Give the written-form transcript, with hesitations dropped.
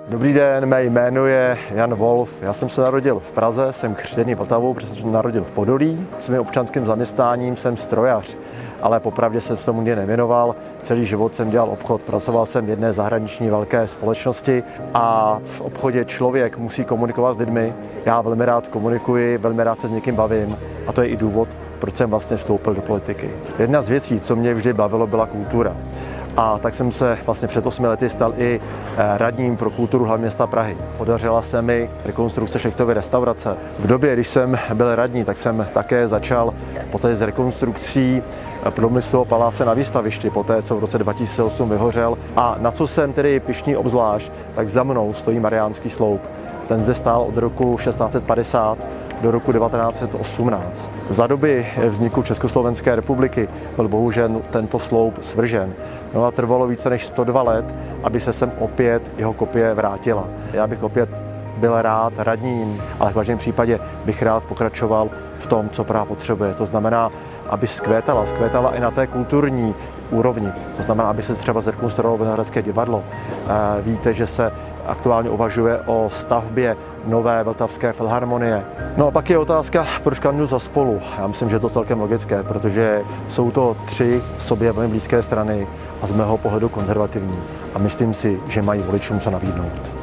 Dobrý den, mé jméno je Jan Wolf. Já jsem se narodil v Praze, jsem křtěný Vltavou, protože jsem se narodil v Podolí. Svým občanským zaměstnáním jsem strojař, ale popravdě jsem se tomu nikdy nevěnoval. Celý život jsem dělal obchod, pracoval jsem v jedné zahraniční velké společnosti a v obchodě člověk musí komunikovat s lidmi. Já velmi rád komunikuji, velmi rád se s někým bavím a to je i důvod, proč jsem vlastně vstoupil do politiky. Jedna z věcí, co mě vždy bavilo, byla kultura. A tak jsem se vlastně před 8 lety stal i radním pro kulturu hlavního města Prahy. Podařila se mi rekonstrukce Šlechtovy restaurace. V době, když jsem byl radní, tak jsem také začal v podstatě s rekonstrukcí průmyslového paláce na Výstavišti, poté co v roce 2008 vyhořel. A na co jsem tedy pyšný obzvlášť, tak za mnou stojí Mariánský sloup. Ten zde stál od roku 1650 do roku 1918. Za doby vzniku Československé republiky byl bohužel tento sloup svržen. No a trvalo více než 102 let, aby se sem opět jeho kopie vrátila. Já bych opět byl rád radním, ale v každém případě bych rád pokračoval v tom, co Praha potřebuje. To znamená, aby zkvétala i na té kulturní úrovni. To znamená, aby se třeba zrekonstruovalo Vinohradské divadlo. Víte, že se aktuálně uvažuje o stavbě nové Vltavské filharmonie. No a pak je otázka, proč kandiduji za Spolu. Já myslím, že je to celkem logické, protože jsou to 3 sobě velmi blízké strany a z mého pohledu konzervativní. A myslím si, že mají voličům co nabídnout.